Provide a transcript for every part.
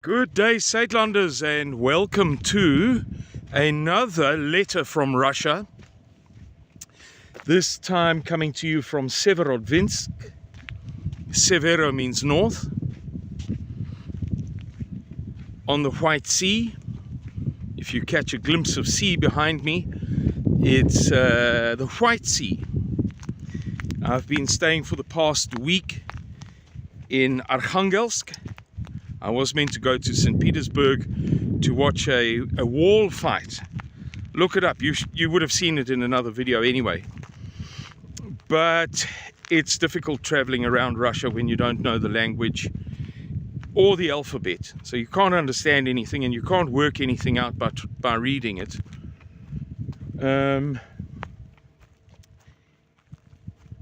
Good day, Suidlanders, and welcome to another letter from Russia. This time coming to you from Severodvinsk. Severo means north. On the White Sea. If you catch a glimpse of sea behind me, it's the White Sea. I've been staying for the past week in Arkhangelsk. I was meant to go to St. Petersburg to watch a wall fight. Look it up. You would have seen it in another video anyway. But it's difficult traveling around Russia when you don't know the language or the alphabet. So you can't understand anything and you can't work anything out by reading it.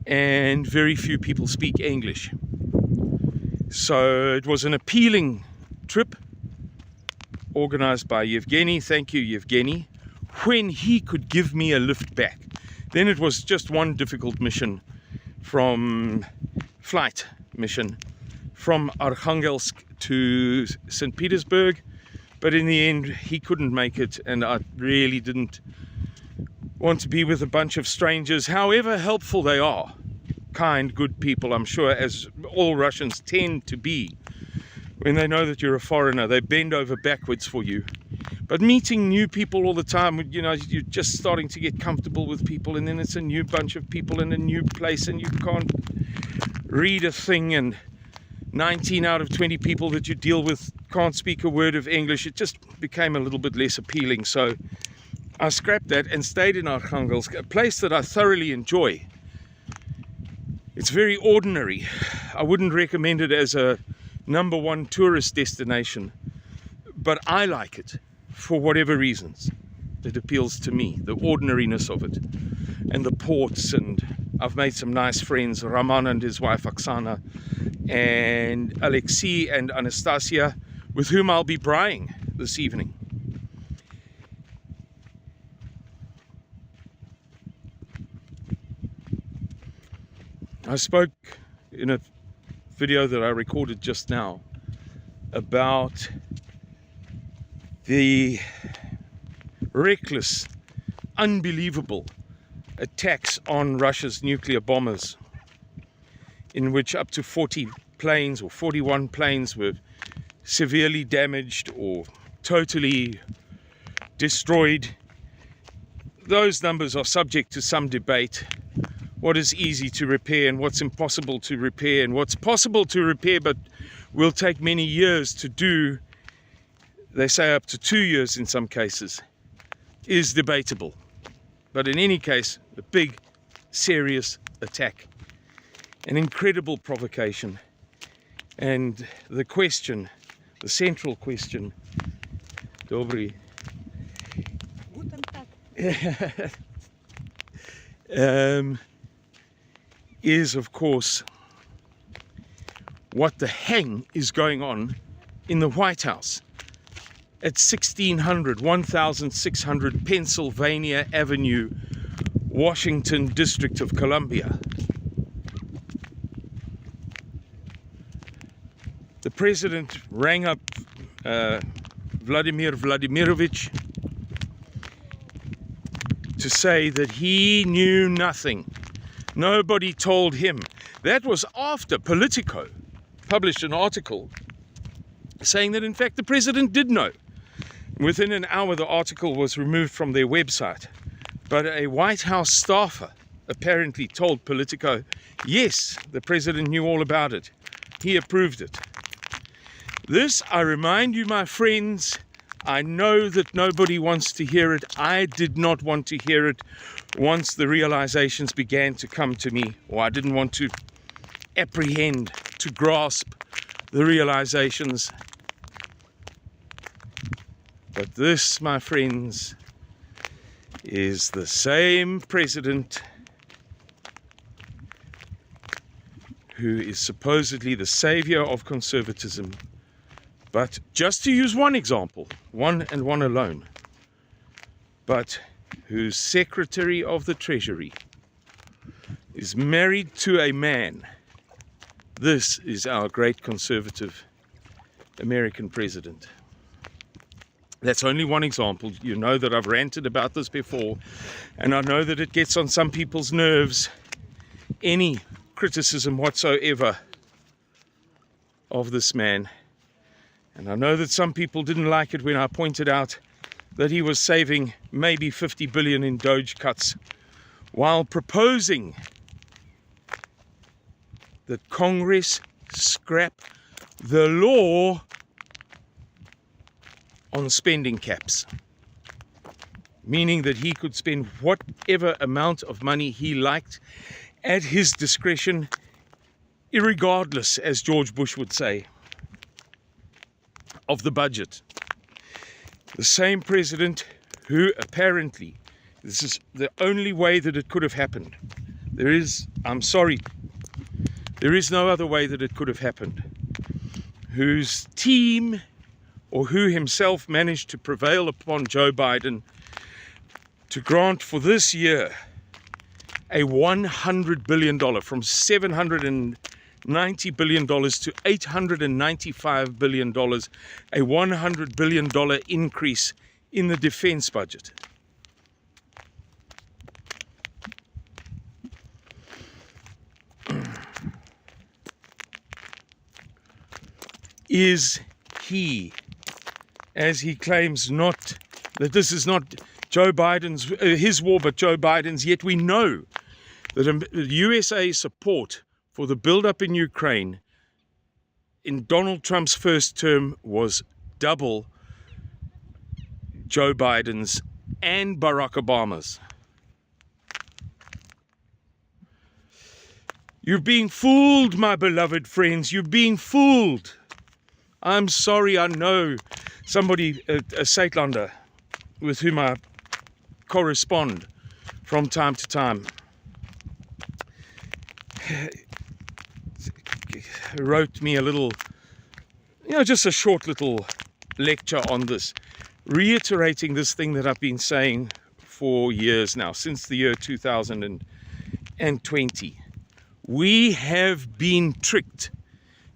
And very few people speak English. So it was an appealing trip organized by Yevgeny. Thank you, Yevgeny. When he could give me a lift back. Then it was just one difficult mission flight mission from Arkhangelsk to St. Petersburg. But in the end, he couldn't make it, and I really didn't want to be with a bunch of strangers, however helpful they are. Kind, good people, I'm sure, as all Russians tend to be. When they know that you're a foreigner, they bend over backwards for you. But meeting new people all the time, you know, you're just starting to get comfortable with people, and then it's a new bunch of people in a new place, and you can't read a thing, and 19 out of 20 people that you deal with can't speak a word of English. It just became a little bit less appealing. So I scrapped that and stayed in Arkhangelsk, a place that I thoroughly enjoy. It's very ordinary. I wouldn't recommend it as a #1 tourist destination, but I like it for whatever reasons. It appeals to me, the ordinariness of it, and the ports, and I've made some nice friends, Roman and his wife Oksana, and Alexei and Anastasia, with whom I'll be braaiing this evening. I spoke in a video that I recorded just now about the reckless, unbelievable attacks on Russia's nuclear bombers, in which up to 40 planes or 41 planes were severely damaged or totally destroyed. Those numbers are subject to some debate. What is easy to repair and what's impossible to repair, and what's possible to repair but will take many years to do, they say up to 2 years in some cases, is debatable. But in any case, a big, serious attack, an incredible provocation, and the question, the central question, Dobry, is of course what the hang is going on in the White House at 1600 Pennsylvania Avenue, Washington, District of Columbia. The president rang up Vladimir Vladimirovich to say that he knew nothing. Nobody told him. That was after Politico published an article saying that in fact the president did know. Within an hour the article was removed from their website. But a White House staffer apparently told Politico, yes, the president knew all about it. He approved it. This, I remind you, my friends, I know that nobody wants to hear it. I did not want to hear it once the realizations began to come to me, or I didn't want to apprehend, to grasp the realizations. But this, my friends, is the same president who is supposedly the savior of conservatism. But just to use one example, one and one alone, but whose Secretary of the Treasury is married to a man. This is our great conservative American president. That's only one example. You know that I've ranted about this before, and I know that it gets on some people's nerves, any criticism whatsoever of this man. And I know that some people didn't like it when I pointed out that he was saving maybe 50 billion in Doge cuts while proposing that Congress scrap the law on spending caps, meaning that he could spend whatever amount of money he liked at his discretion, irregardless, as George Bush would say, of the budget. The same president who apparently, this is the only way that it could have happened. I'm sorry, there is no other way that it could have happened. Whose team, or who himself, managed to prevail upon Joe Biden to grant for this year a $100 billion, from $790 billion to $895 billion, a $100 billion increase in the defense budget. Is he, as he claims, not that this is not Joe Biden's, his war, but Joe Biden's, yet we know that USA support for the build-up in Ukraine in Donald Trump's first term was double Joe Biden's and Barack Obama's. You're being fooled, my beloved friends. You're being fooled. I'm sorry, I know somebody, a Suidlander, with whom I correspond from time to time, wrote me a little, just a short little lecture on this, reiterating this thing that I've been saying for years now, since the year 2020. We have been tricked.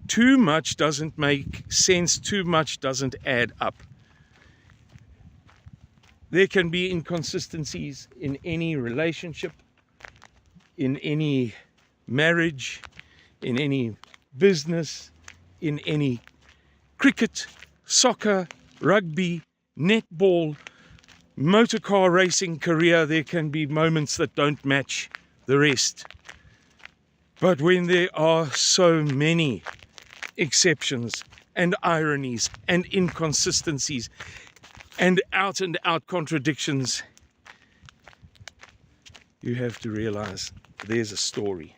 Too much doesn't make sense. Too much doesn't add up. There can be inconsistencies in any relationship, in any marriage, in any business, in any cricket, soccer, rugby, netball, motor car racing career. There can be moments that don't match the rest. But when there are so many exceptions and ironies and inconsistencies and out contradictions, you have to realize there's a story.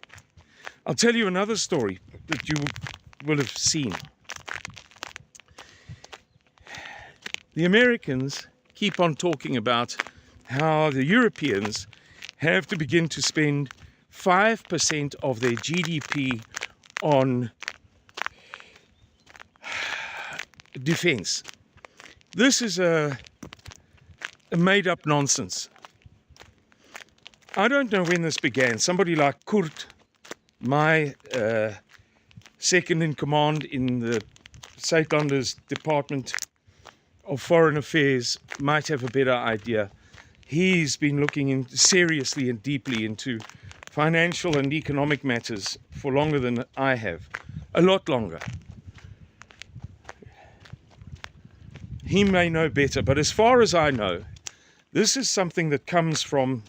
I'll tell you another story that you will have seen. The Americans keep on talking about how the Europeans have to begin to spend 5% of their GDP on defense. This is a made-up nonsense. I don't know when this began. Somebody like Kurt, my second in command in the Suidlanders Department of Foreign Affairs, might have a better idea. He's been looking seriously and deeply into financial and economic matters for longer than I have. A lot longer. He may know better, but as far as I know, this is something that comes from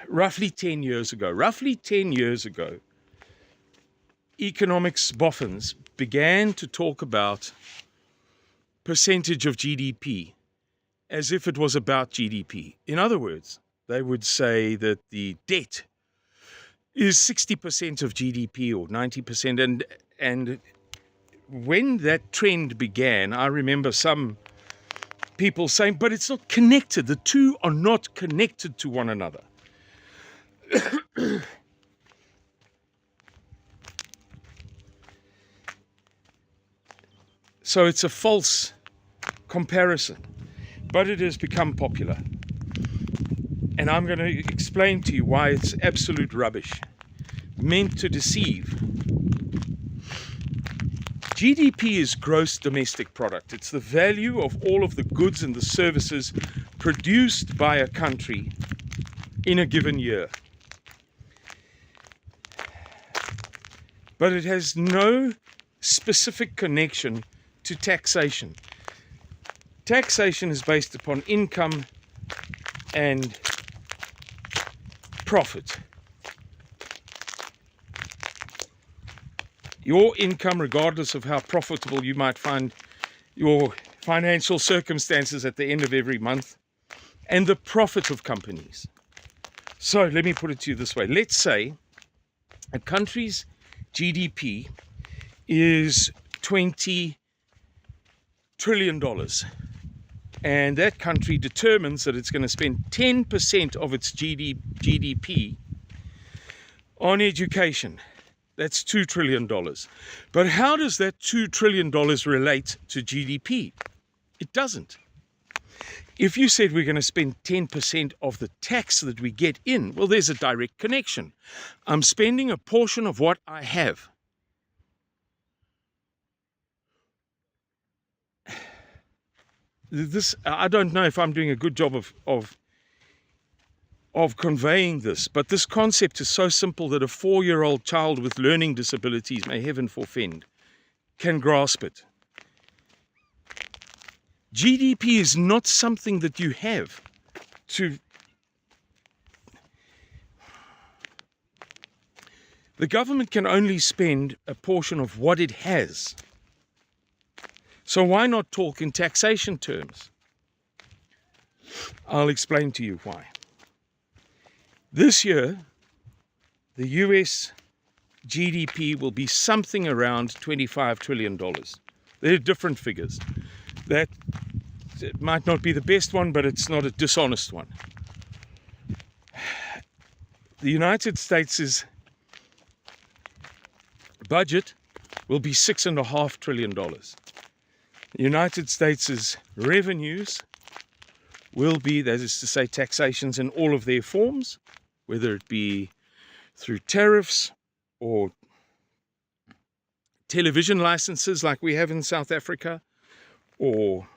roughly 10 years ago. Roughly 10 years ago, economics boffins began to talk about percentage of GDP as if it was about GDP. In other words, they would say that the debt is 60% of GDP or 90%, and when that trend began, I remember some people saying, but it's not connected. The two are not connected to one another. So it's a false comparison, but it has become popular. And I'm going to explain to you why it's absolute rubbish, meant to deceive. GDP is gross domestic product. It's the value of all of the goods and the services produced by a country in a given year. But it has no specific connection to taxation. Taxation is based upon income and profit. Your income, regardless of how profitable you might find your financial circumstances at the end of every month, and the profit of companies. So let me put it to you this way. Let's say a country's GDP is $20 trillion, and that country determines that it's going to spend 10% of its GDP on education. That's $2 trillion. But how does that $2 trillion relate to GDP? It doesn't. If you said we're going to spend 10% of the tax that we get in, well, there's a direct connection. I'm spending a portion of what I have. This, I don't know if I'm doing a good job of conveying this, but this concept is so simple that a 4-year-old child with learning disabilities, may heaven forfend, can grasp it. GDP is not something that you have to... The government can only spend a portion of what it has. So why not talk in taxation terms? I'll explain to you why. This year, the US GDP will be something around $25 trillion. There are different figures. That it might not be the best one, but it's not a dishonest one. The United States' budget will be $6.5 trillion. The United States' revenues will be, that is to say, taxations in all of their forms, whether it be through tariffs or television licenses like we have in South Africa, or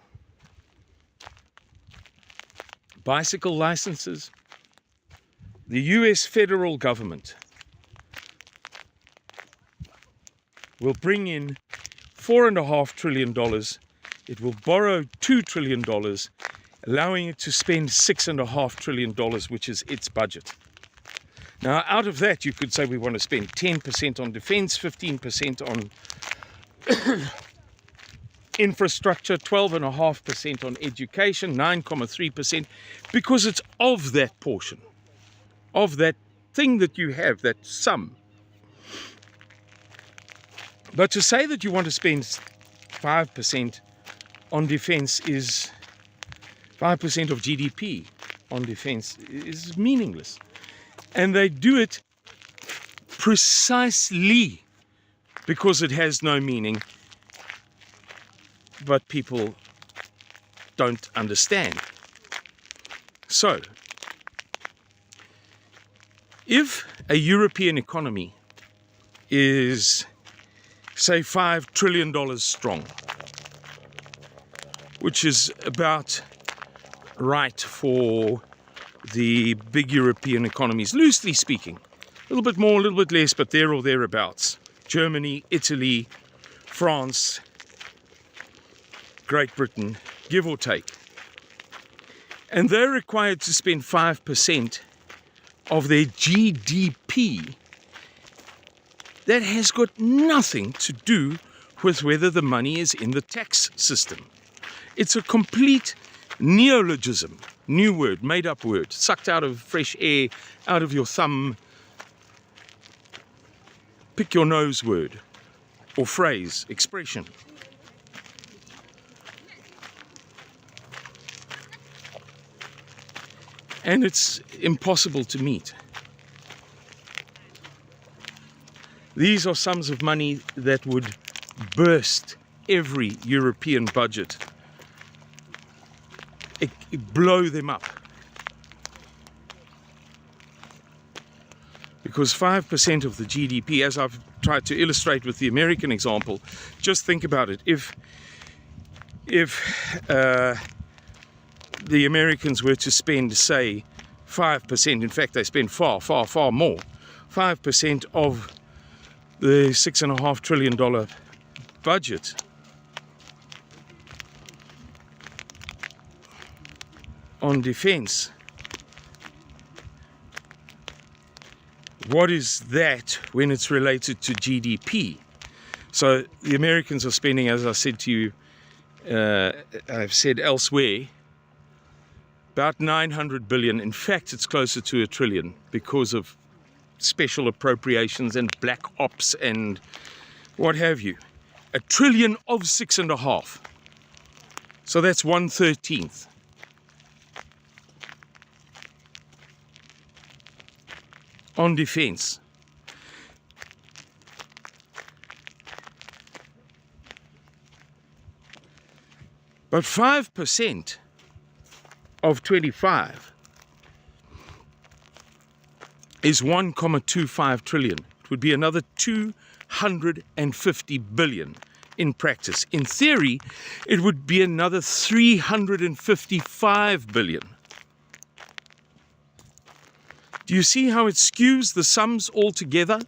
bicycle licenses. The US federal government will bring in $4.5 trillion. It will borrow $2 trillion, allowing it to spend $6.5 trillion, which is its budget. Now, out of that, you could say we want to spend 10% on defense, 15% on infrastructure, 12.5% on education, 9.3%, because it's of that portion, of that thing that you have, that sum. But to say that you want to spend 5% on defense is 5% of GDP on defense is meaningless. And they do it precisely because it has no meaning, but people don't understand. So, if a European economy is, say, $5 trillion strong, which is about right for the big European economies, loosely speaking, a little bit more, a little bit less, but there or thereabouts. Germany, Italy, France, Great Britain, give or take. And they're required to spend 5% of their GDP. That has got nothing to do with whether the money is in the tax system. It's a complete neologism, new word, made up word, sucked out of fresh air, out of your thumb, pick your nose word, or phrase, expression. And it's impossible to meet. These are sums of money that would burst every European budget, blow them up. Because 5% of the GDP, as I've tried to illustrate with the American example, just think about it. If the Americans were to spend, say, 5%, in fact they spend far, far, far more, 5% of the $6.5 trillion budget on defense, what is that when it's related to GDP? So the Americans are spending, as I said to you, I've said elsewhere, about 900 billion. In fact, it's closer to $1 trillion because of special appropriations and black ops and what have you. $1 trillion of 6.5. So that's 1/13. On defense. But 5% of 25 is 1.25 trillion. It would be another 250 billion in practice. In theory, it would be another 355 billion. Do you see how it skews the sums altogether?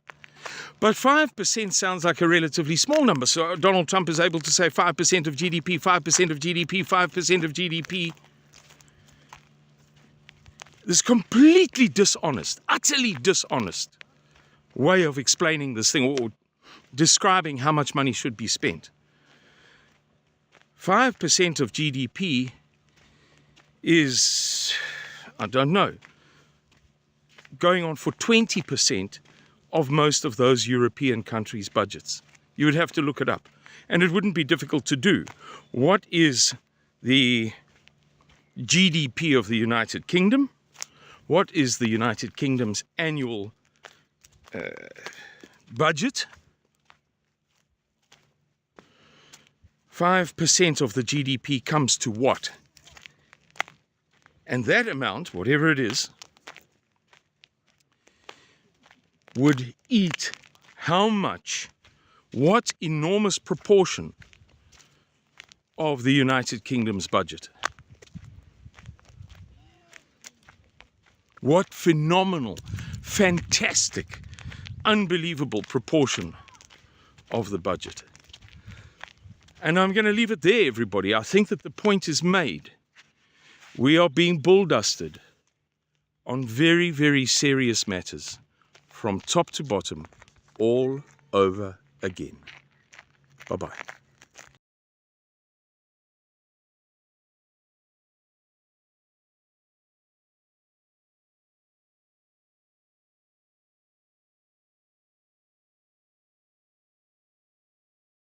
But 5% sounds like a relatively small number. So Donald Trump is able to say 5% of GDP, 5% of GDP, 5% of GDP. This completely dishonest, utterly dishonest way of explaining this thing or describing how much money should be spent. 5% of GDP is, I don't know, going on for 20% of most of those European countries' budgets. You would have to look it up. And it wouldn't be difficult to do. What is the GDP of the United Kingdom? What is the United Kingdom's annual budget? 5% of the GDP comes to what? And that amount, whatever it is, would eat how much, what enormous proportion of the United Kingdom's budget? What phenomenal, fantastic, unbelievable proportion of the budget. And I'm going to leave it there, everybody. I think that the point is made. We are being bull-dusted on very, very serious matters, from top to bottom, all over again. Bye-bye.